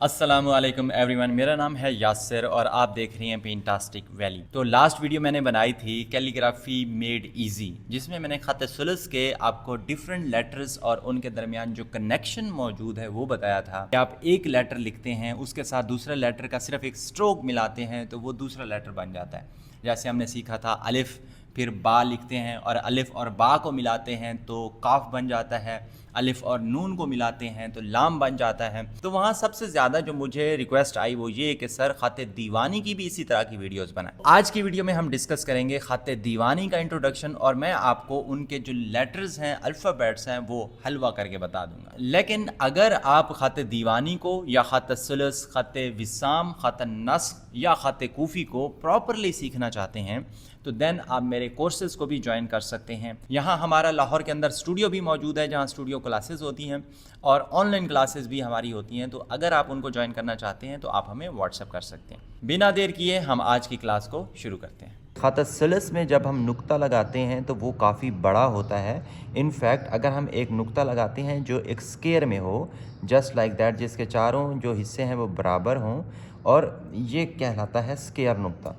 अस्सलामुअलैकुम एवरीवन, मेरा नाम है यासिर और आप देख रहे हैं पेंटास्टिक वैली। तो लास्ट वीडियो मैंने बनाई थी कैलीग्राफी मेड इजी, जिसमें मैंने खत सुलस के आपको डिफरेंट लेटर्स और उनके दरमियान जो कनेक्शन मौजूद है वो बताया था कि आप एक लेटर लिखते हैं, उसके साथ दूसरे लेटर का सिर्फ एक स्ट्रोक मिलाते हैं तो वो दूसरा लेटर बन जाता है। जैसे हमने सीखा था अलिफ, फिर बा लिखते हैं और अलिफ और बा को मिलाते हैं तो काफ बन जाता है, अलिफ और नून को मिलाते हैं तो लाम बन जाता है। तो वहाँ सबसे ज़्यादा जो मुझे रिक्वेस्ट आई वो ये कि सर ख़त दीवानी की भी इसी तरह की वीडियोस बनाएं। आज की वीडियो में हम डिस्कस करेंगे ख़त दीवानी का इंट्रोडक्शन और मैं आपको उनके जो लेटर्स हैं, अल्फ़ाबेट्स हैं, वो हलवा करके बता दूंगा। लेकिन अगर आप ख़त दीवानी को या ख़त सुलस, ख़त विसाम, ख़त नस्ख या ख़त कूफ़ी को प्रॉपरली सीखना चाहते हैं तो देन आप मेरे कोर्सेज को भी ज्वाइन कर सकते हैं। यहाँ हमारा लाहौर के अंदर स्टूडियो भी मौजूद है जहाँ स्टूडियो क्लासेस होती हैं और ऑनलाइन क्लासेस भी हमारी होती हैं। तो अगर आप उनको ज्वाइन करना चाहते हैं तो आप हमें व्हाट्सएप कर सकते हैं। बिना देर किए हम आज की क्लास को शुरू करते हैं। ख़त सलस में जब हम नुक्ता लगाते हैं तो वो काफ़ी बड़ा होता है। इनफैक्ट अगर हम एक नुक्ता लगाते हैं जो एक स्क्वायर में हो, जस्ट लाइक दैट, जिसके चारों जो हिस्से हैं वो बराबर हों, और ये कहलाता है स्क्वायर नुक्ता।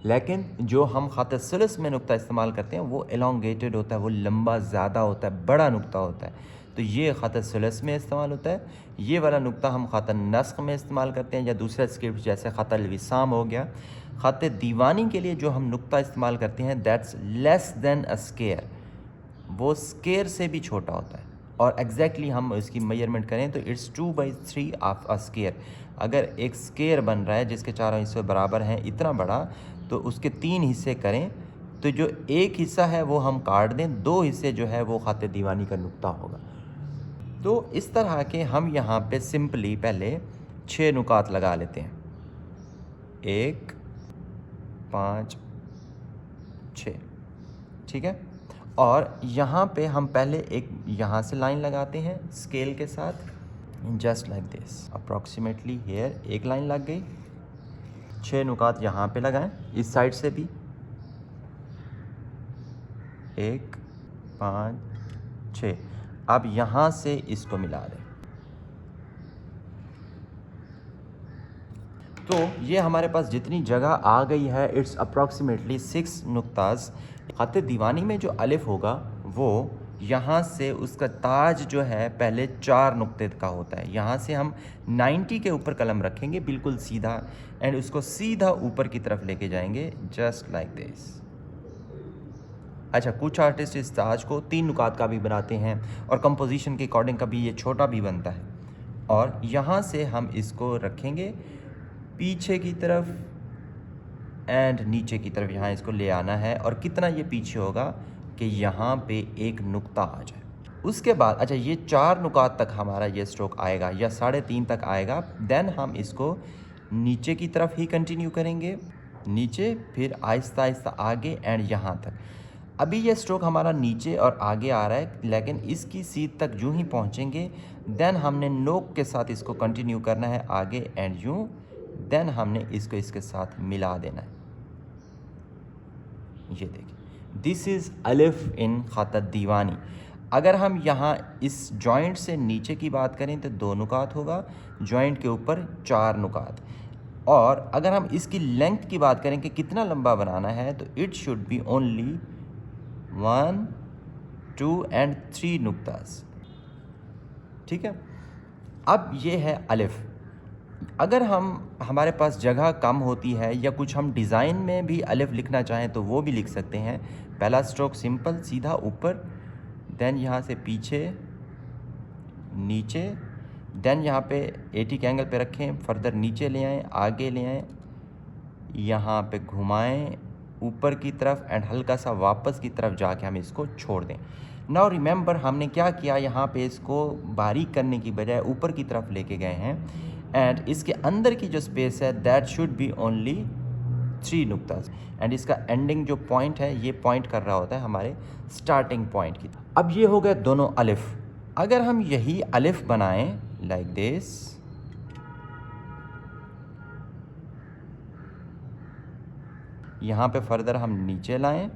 लेकिन जो हम ख़त सलस में नुक्ता इस्तेमाल करते हैं वो एलोंगेटेड होता है, वो लंबा ज़्यादा होता है, बड़ा नुक्ता होता है। तो ये ख़त सलस में इस्तेमाल होता है। ये वाला नुक्ता हम ख़त नस्ख में इस्तेमाल करते हैं या दूसरे स्क्रिप्ट जैसे ख़त विसाम हो गया। ख़त दीवानी के लिए जो हम नुक्ता इस्तेमाल करते हैं that's less than a square, वो स्क्वायर से भी छोटा होता है। और एग्जैक्टली हम इसकी मेजरमेंट करें तो इट्स 2/3 ऑफ अ स्क्वायर। अगर एक स्क्वायर बन रहा है जिसके चारों हिस्से बराबर हैं, इतना बड़ा, तो उसके 3 हिस्से करें तो जो एक हिस्सा है वो हम काट दें, 2 हिस्से जो है वो ख़त दीवानी का नुक्ता होगा। तो इस तरह के हम यहाँ पे सिंपली पहले 6 नुकात लगा लेते हैं। 1, 5, 6, ठीक है। और यहाँ पे हम पहले एक यहाँ से लाइन लगाते हैं स्केल के साथ, just like this, approximately here एक लाइन लग गई। 6 नुकात यहाँ पे लगाएं, इस साइड से भी 1, 5, 6। अब यहाँ से इसको मिला दें। तो ये हमारे पास जितनी जगह आ गई है इट्स अप्रॉक्सीमेटली 6 नुक्ताज। ख़त दीवानी में जो अलिफ होगा वो यहाँ से उसका ताज जो है पहले 4 नुक्ते का होता है। यहाँ से हम 90 के ऊपर कलम रखेंगे बिल्कुल सीधा, एंड उसको सीधा ऊपर की तरफ लेके जाएंगे, जस्ट लाइक दिस। अच्छा, कुछ आर्टिस्ट इस ताज को 3 नुकात का भी बनाते हैं और कंपोजिशन के अकॉर्डिंग कभी ये छोटा भी बनता है। और यहाँ से हम इसको रखेंगे पीछे की तरफ एंड नीचे की तरफ, यहाँ इसको ले आना है। और कितना ये पीछे होगा कि यहाँ पे एक नुक्ता आ जाए। उसके बाद अच्छा, ये 4 नुकात तक हमारा ये स्ट्रोक आएगा या 3.5 तक आएगा। देन हम इसको नीचे की तरफ ही कंटिन्यू करेंगे, नीचे, फिर आहिस्ता आहिस्ता आगे एंड यहाँ तक। अभी ये स्ट्रोक हमारा नीचे और आगे आ रहा है, लेकिन इसकी सीध तक यूं ही पहुँचेंगे। देन हमने नोक के साथ इसको कंटिन्यू करना है आगे एंड यूं। देन हमने इसको इसके साथ मिला देना है। ये देखिए, दिस इज़ अलिफ इन ख़त दीवानी। अगर हम यहाँ इस जॉइंट से नीचे की बात करें तो 2 नुकात होगा, जॉइंट के ऊपर 4 नुकात। और अगर हम इसकी लेंथ की बात करें कि कितना लंबा बनाना है तो it should be only 1, 2 and 3 नुक्तास, ठीक है। अब ये है अलिफ। अगर हमारे पास जगह कम होती है या कुछ हम डिज़ाइन में भी अलिफ लिखना चाहें तो वो भी लिख सकते हैं। पहला स्ट्रोक सिंपल सीधा ऊपर, देन यहाँ से पीछे नीचे, देन यहाँ पे 80 के एंगल पे रखें, फर्दर नीचे ले आएँ, आगे ले आएँ, यहाँ पे घुमाएं ऊपर की तरफ एंड हल्का सा वापस की तरफ जाके हम इसको छोड़ दें। नाउ रिमेंबर हमने क्या किया, यहाँ पे इसको बारीक करने की बजाय ऊपर की तरफ लेके गए हैं, एंड इसके अंदर की जो स्पेस है दैट शुड बी ओनली 3 नुक्तास। एंड इसका एंडिंग जो पॉइंट है ये पॉइंट कर रहा होता है हमारे स्टार्टिंग पॉइंट की। अब ये हो गए दोनों अलिफ। अगर हम यही अलिफ बनाएं लाइक दिस, यहाँ पे फर्दर हम नीचे लाएं,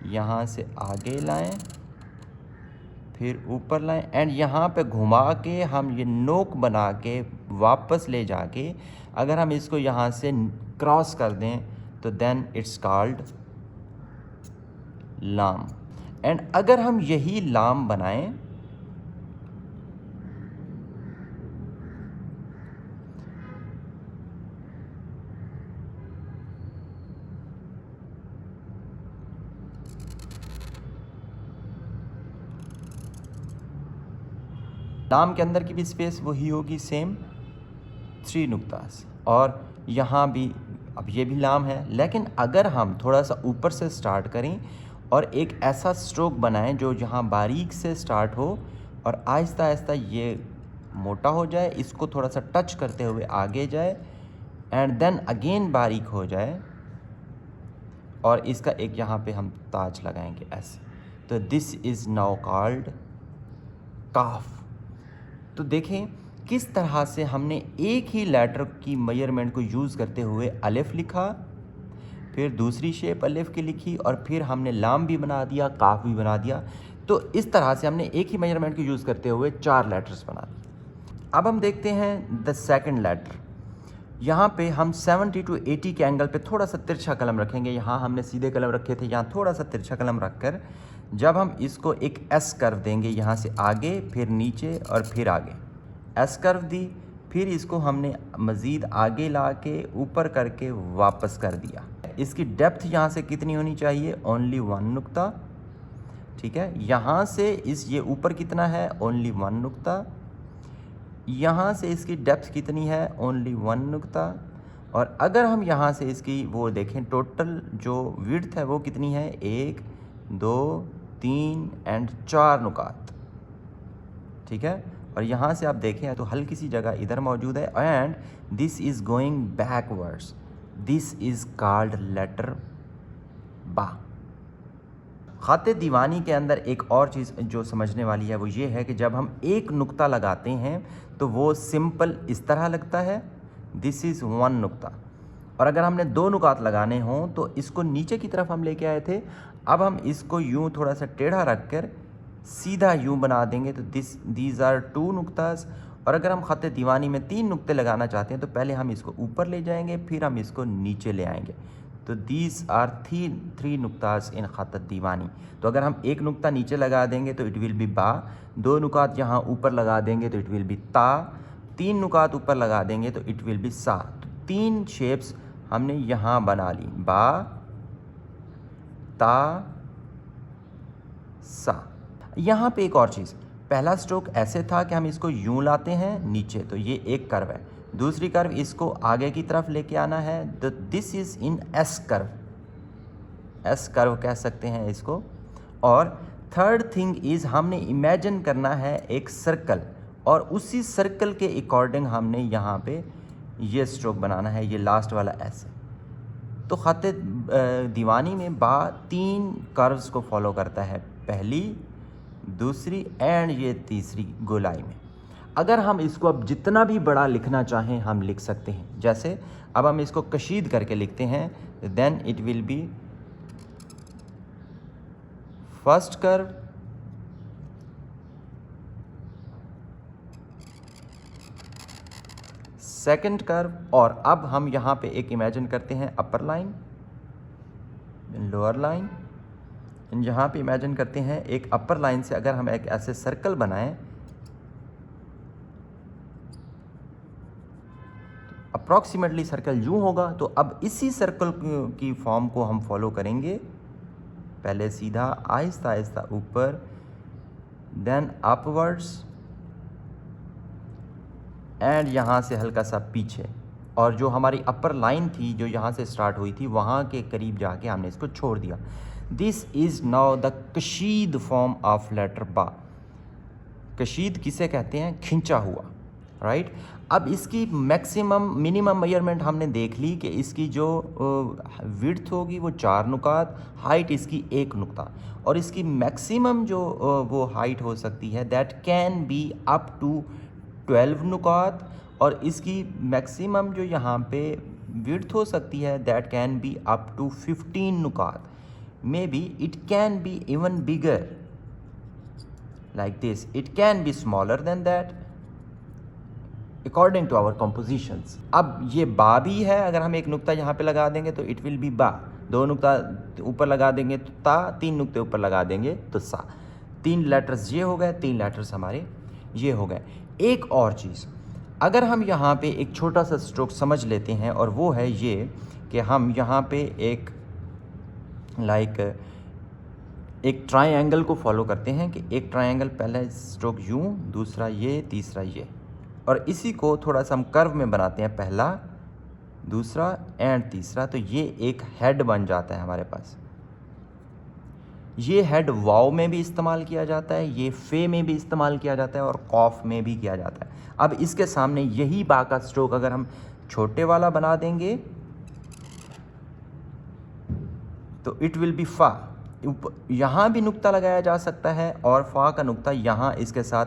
यहाँ से आगे लाएं, फिर ऊपर लाएं एंड यहाँ पे घुमा के हम ये नोक बना के वापस ले जाके अगर हम इसको यहाँ से क्रॉस कर दें तो देन इट्स कॉल्ड लाम। एंड अगर हम यही लाम बनाएं लाम के अंदर की भी स्पेस वही होगी सेम 3 नुक्तास, और यहाँ भी अब ये भी लाम है। लेकिन अगर हम थोड़ा सा ऊपर से स्टार्ट करें और एक ऐसा स्ट्रोक बनाएं जो यहाँ बारीक से स्टार्ट हो और आहिस्ता आहिस्ता ये मोटा हो जाए, इसको थोड़ा सा टच करते हुए आगे जाए एंड देन अगेन बारीक हो जाए और इसका एक यहाँ पे हम ताज लगाएंगे ऐसे, तो दिस इज़ नाउ कॉल्ड काफ। तो देखें किस तरह से हमने एक ही लेटर की मेजरमेंट को यूज़ करते हुए अलिफ लिखा, फिर दूसरी शेप अलिफ की लिखी और फिर हमने लाम भी बना दिया, काफ भी बना दिया। तो इस तरह से हमने एक ही मेजरमेंट को यूज़ करते हुए 4 लेटर्स बना दिए। अब हम देखते हैं द सेकंड लेटर। यहाँ पे हम 70 to 80 के एंगल पे थोड़ा सा तिरछा कलम रखेंगे। यहाँ हमने सीधे कलम रखे थे, यहाँ थोड़ा सा तिरछा कलम रखकर जब हम इसको एक एस कर्व देंगे, यहाँ से आगे फिर नीचे और फिर आगे एस कर्व दी, फिर इसको हमने मज़ीद आगे ला के ऊपर करके वापस कर दिया। इसकी डेप्थ यहाँ से कितनी होनी चाहिए? ओनली 1 नुक्ता, ठीक है। यहाँ से इस ये ऊपर कितना है? ओनली 1 नुक्ता। यहाँ से इसकी डेप्थ कितनी है? ओनली 1 नुक्ता। और अगर हम यहाँ से इसकी वो देखें टोटल जो विड्थ है वो कितनी है? 1 2 3 एंड 4 नुकात, ठीक है। और यहाँ से आप देखें तो हल्की सी जगह इधर मौजूद है and this is going backwards, this is called letter बा। खाते दीवानी के अंदर एक और चीज़ जो समझने वाली है वो ये है कि जब हम एक नुक्ता लगाते हैं तो वो सिंपल इस तरह लगता है, दिस इज़ 1 नुक्ता। और अगर हमने 2 नुकात लगाने हों तो इसको नीचे की तरफ हम लेके आए थे, अब हम इसको यूँ थोड़ा सा टेढ़ा रख कर सीधा यूँ बना देंगे तो दीज आर 2 नुक्तास। और अगर हम ख़त दीवानी में 3 नुक्ते लगाना चाहते हैं तो पहले हम इसको ऊपर ले जाएंगे, फिर हम इसको नीचे ले आएंगे, तो दीज आर 3 नुक्तास इन ख़त दीवानी। तो अगर हम एक नुक्ता नीचे लगा देंगे तो इट विल बी बा, 2 नुकात यहाँ ऊपर लगा देंगे तो इट विल बी ता, 3 नुकात ऊपर लगा देंगे तो इट विल बी सा। तो 3 शेप्स हमने यहाँ बना ली, बा ता सा। यहाँ पे एक और चीज़, पहला स्ट्रोक ऐसे था कि हम इसको यूं लाते हैं नीचे, तो ये एक कर्व है। दूसरी कर्व इसको आगे की तरफ लेके आना है, तो this is in S curve, S curve कह सकते हैं इसको। और थर्ड थिंग इज़ हमने इमेजिन करना है एक सर्कल, और उसी सर्कल के अकॉर्डिंग हमने यहाँ पे ये स्ट्रोक बनाना है, ये लास्ट वाला ऐसे। तो ख़त दीवानी में बा 3 कर्व्स को फॉलो करता है, पहली, दूसरी एंड ये तीसरी गोलाई में। अगर हम इसको अब जितना भी बड़ा लिखना चाहें हम लिख सकते हैं। जैसे अब हम इसको कशीद करके लिखते हैं, then it will be first curve, second curve, और अब हम यहाँ पे एक इमेजिन करते हैं अपर लाइन, लोअर लाइन। यहाँ पे इमेजिन करते हैं एक अपर लाइन से अगर हम एक ऐसे सर्कल बनाएं, अप्रॉक्सीमेटली सर्कल यूँ होगा। तो अब इसी सर्कल की फॉर्म को हम फॉलो करेंगे, पहले सीधा आहिस्ता आहिस्ता ऊपर, देन अपवर्ड्स एंड यहाँ से हल्का सा पीछे, और जो हमारी अपर लाइन थी जो यहाँ से स्टार्ट हुई थी वहाँ के करीब जाके हमने इसको छोड़ दिया। दिस इज़ नाउ द कशीद फॉर्म ऑफ लेटर बा। कशीद किसे कहते हैं? खिंचा हुआ, राइट। अब इसकी मैक्सिमम मिनिमम मेजरमेंट हमने देख ली कि इसकी जो विड्थ होगी वो 4 नुकात, हाइट इसकी 1 नुक्ता, और इसकी मैक्सिमम जो वो हाइट हो सकती है that can be up to 12 नुकात, और इसकी मैक्सिमम जो यहाँ पे विड्थ हो सकती है that can be up to 15 नुकात, maybe it can be even bigger, like this. It can be smaller than that according to our compositions. अब ये बा भी है, अगर हम एक नुक्ता यहाँ पे लगा देंगे तो इट विल बी बा, दो नुक्ता ऊपर लगा देंगे तो ता, तीन नुक्ते ऊपर लगा देंगे तो सा। तीन लेटर्स ये हो गए, तीन लेटर्स हमारे ये हो गए। एक और चीज़, अगर हम यहाँ पे एक छोटा सा स्ट्रोक समझ लेते हैं, और वो है ये कि हम यहाँ पे एक एक ट्रायंगल को फॉलो करते हैं कि एक ट्रायंगल, पहला स्ट्रोक यूँ, दूसरा ये, तीसरा ये, और इसी को थोड़ा सा हम कर्व में बनाते हैं, पहला, दूसरा एंड तीसरा। तो ये एक हेड बन जाता है हमारे पास। ये हेड वाव में भी इस्तेमाल किया जाता है, ये फे में भी इस्तेमाल किया जाता है, और कॉफ में भी किया जाता है। अब इसके सामने यही बा का स्ट्रोक अगर हम छोटे वाला बना देंगे तो इट विल बी फा। यहाँ भी नुक्ता लगाया जा सकता है, और फा का नुक्ता यहाँ इसके साथ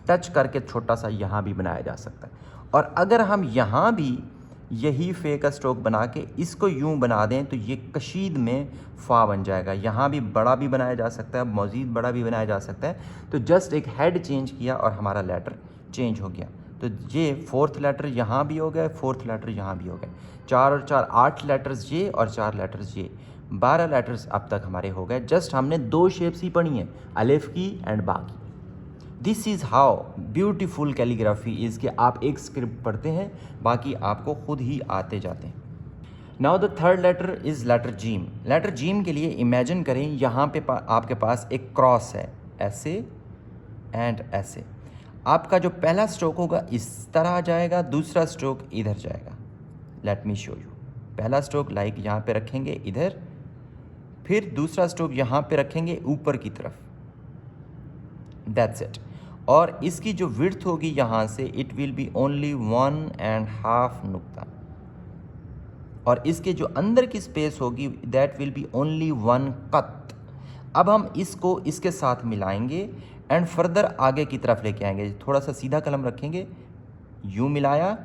टच करके छोटा सा यहाँ भी बनाया जा सकता है। और अगर हम यहाँ भी यही फे का स्ट्रोक बना के इसको यूं बना दें तो ये कशीद में फ़ा बन जाएगा। यहाँ भी बड़ा भी बनाया जा सकता है, मज़ीद बड़ा भी बनाया जा सकता है। तो जस्ट एक हेड चेंज किया और हमारा लेटर चेंज हो गया। तो ये फोर्थ लेटर यहाँ भी हो गए, फोर्थ लेटर यहाँ भी हो गए। 4 और 4 8 लेटर्स ये, और 4 लेटर्स ये, 12 लेटर्स अब तक हमारे हो गए। जस्ट हमने 2 शेप्स ही पढ़ी हैं, अलिफ की एंड बा की। This is how beautiful calligraphy is कि आप एक स्क्रिप्ट पढ़ते हैं, बाकी आपको खुद ही आते जाते हैं। Now the third letter is letter जीम। लेटर जीम के लिए इमेजिन करें यहाँ पे आपके पास एक क्रॉस है, ऐसे एंड ऐसे। आपका जो पहला स्ट्रोक होगा इस तरह जाएगा, दूसरा स्ट्रोक इधर जाएगा। Let me show you. पहला स्ट्रोक लाइक यहाँ पे रखेंगे इधर, फिर दूसरा स्ट्रोक यहाँ पे रखेंगे ऊपर की तरफ। That's it. और इसकी जो विड्थ होगी यहाँ से, इट विल बी ओनली 1.5 नुक्ता, और इसके जो अंदर की स्पेस होगी दैट विल बी ओनली 1 कत। अब हम इसको इसके साथ मिलाएंगे एंड फर्दर आगे की तरफ लेके आएंगे। थोड़ा सा सीधा कलम रखेंगे, यूँ मिलाया,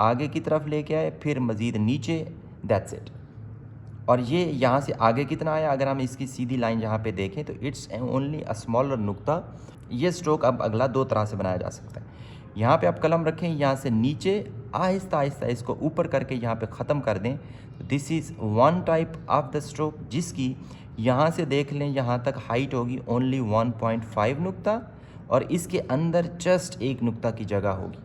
आगे की तरफ लेके आए, फिर मज़ीद नीचे। That's it. और ये यहाँ से आगे कितना आया, अगर हम इसकी सीधी लाइन यहाँ पे देखें तो इट्स ओनली अ स्मॉलर नुक्ता। ये स्ट्रोक अब अगला 2 तरह से बनाया जा सकता है। यहाँ पे आप कलम रखें, यहाँ से नीचे आहिस्ता आहिस्ता इसको ऊपर करके यहाँ पे ख़त्म कर दें। This is one type of the stroke, जिसकी यहाँ से देख लें यहाँ तक हाइट होगी ओनली 1.5 नुक्ता, और इसके अंदर जस्ट 1 नुक्ता की जगह होगी।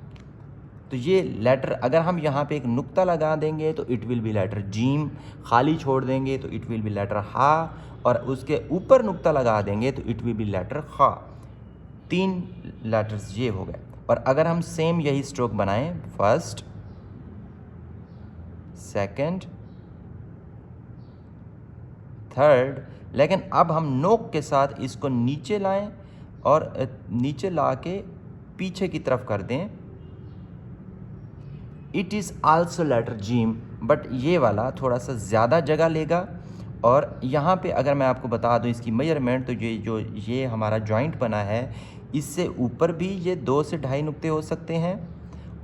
तो ये लेटर अगर हम यहाँ पे एक नुक्ता लगा देंगे तो इट विल बी लेटर जीम, खाली छोड़ देंगे तो इट विल बी लेटर हा, और उसके ऊपर नुक्ता लगा देंगे तो इट विल बी लेटर खा। 3 लेटर्स ये हो गए। और अगर हम सेम यही स्ट्रोक बनाएं, फर्स्ट, सेकंड, थर्ड, लेकिन अब हम नोक के साथ इसको नीचे लाएं और नीचे ला के पीछे की तरफ कर दें। इट इज़ आल्सो लेटर जीम, बट ये वाला थोड़ा सा ज़्यादा जगह लेगा। और यहाँ पे अगर मैं आपको बता दूँ इसकी मेजरमेंट, तो ये हमारा जॉइंट बना है, इससे ऊपर भी ये 2 से 2.5 नुक्ते हो सकते हैं,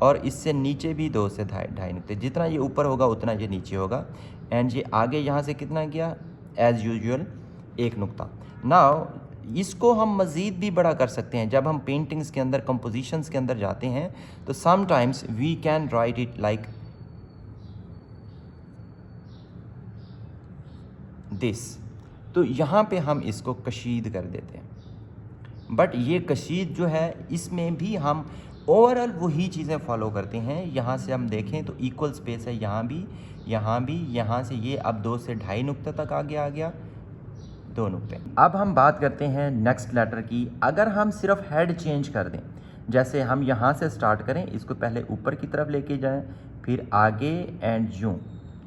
और इससे नीचे भी 2 से 2.5 नुक्ते। जितना ये ऊपर होगा उतना ये नीचे होगा। एंड ये आगे यहाँ से कितना गया, एज़ यूजुअल 1 नुक्ता। नाउ इसको हम मज़ीद भी बड़ा कर सकते हैं। जब हम पेंटिंग्स के अंदर, कंपोजिशंस के अंदर जाते हैं तो sometimes we can write it like this. तो यहाँ पे हम इसको कशीद कर देते हैं। बट ये कशीद जो है, इसमें भी हम ओवरऑल वही चीज़ें फॉलो करते हैं। यहाँ से हम देखें तो इक्वल स्पेस है, यहाँ भी, यहाँ भी, यहाँ से ये अब 2 से 2.5 नुक्ते तक आगे आ गया, 2 नुक्ते। अब हम बात करते हैं नेक्स्ट लेटर की। अगर हम सिर्फ हेड चेंज कर दें, जैसे हम यहाँ से स्टार्ट करें, इसको पहले ऊपर की तरफ लेके जाएं, फिर आगे एंड यूँ।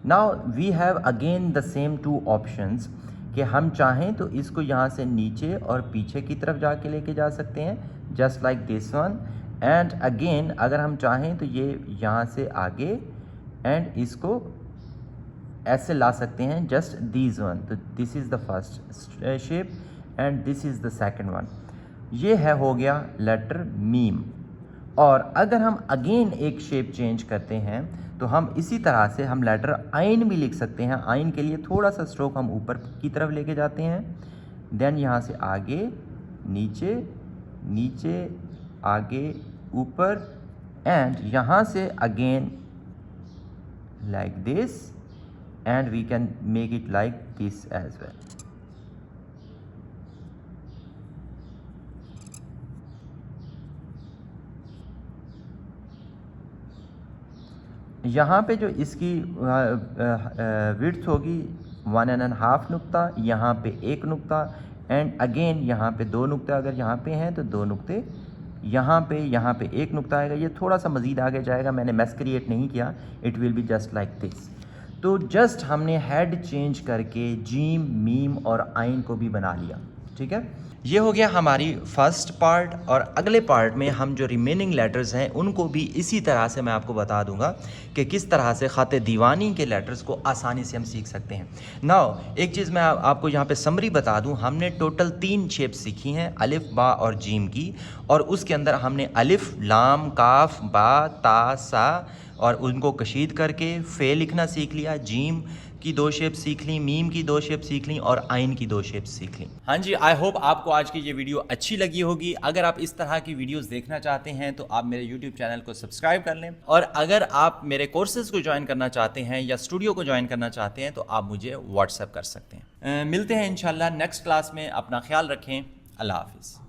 Now we have again the same 2 options कि हम चाहें तो इसको यहाँ से नीचे और पीछे की तरफ जाके लेके जा सकते हैं, just like this one. And again अगर हम चाहें तो ये यहाँ से आगे एंड इसको ऐसे ला सकते हैं, जस्ट दिस वन। तो this is the first shape and this is the second one. ये है हो गया लेटर मीम। और अगर हम अगेन एक शेप चेंज करते हैं तो हम इसी तरह से हम लेटर आइन भी लिख सकते हैं। आइन के लिए थोड़ा सा स्ट्रोक हम ऊपर की तरफ लेके जाते हैं, देन यहाँ से आगे, नीचे नीचे, आगे, ऊपर, एंड यहाँ से again like this, and we can make it like this as well. यहाँ पे जो इसकी विड्थ होगी 1.5 नुक्ता, यहाँ पे 1 नुक्ता, एंड अगेन यहाँ पे 2 नुक्ते, अगर यहाँ पे हैं तो 2 नुक्ते, यहाँ पे 1 नुक्ता आएगा। ये थोड़ा सा मज़ीद आगे जाएगा, मैंने मैस क्रिएट नहीं किया, it will be just like this. तो जस्ट हमने हेड चेंज करके जीम, मीम और आइन को भी बना लिया। ठीक है, ये हो गया हमारी फर्स्ट पार्ट। और अगले पार्ट में हम जो रिमेनिंग लेटर्स हैं उनको भी इसी तरह से मैं आपको बता दूंगा कि किस तरह से ख़त दीवानी के लेटर्स को आसानी से हम सीख सकते हैं। नाउ एक चीज़ मैं आपको यहाँ पे समरी बता दूँ, हमने टोटल 3 शेप सीखी हैं, अलिफ, बा और जीम की, और उसके अंदर हमने अलिफ, लाम, काफ, बा, ता, सा और उनको कशीद करके फ़े लिखना सीख लिया, जीम की 2 शेप सीख ली, मीम की 2 शेप सीख ली और आइन की 2 शेप सीख ली। हाँ जी, आई होप आपको आज की ये वीडियो अच्छी लगी होगी। अगर आप इस तरह की वीडियोस देखना चाहते हैं तो आप मेरे यूट्यूब चैनल को सब्सक्राइब कर लें, और अगर आप मेरे कोर्सेज़ को ज्वाइन करना चाहते हैं या स्टूडियो को ज्वाइन करना चाहते हैं तो आप मुझे व्हाट्सएप कर सकते हैं। मिलते हैं इंशाल्लाह नेक्स्ट क्लास में। अपना ख्याल रखें। अल्लाह हाफिज़।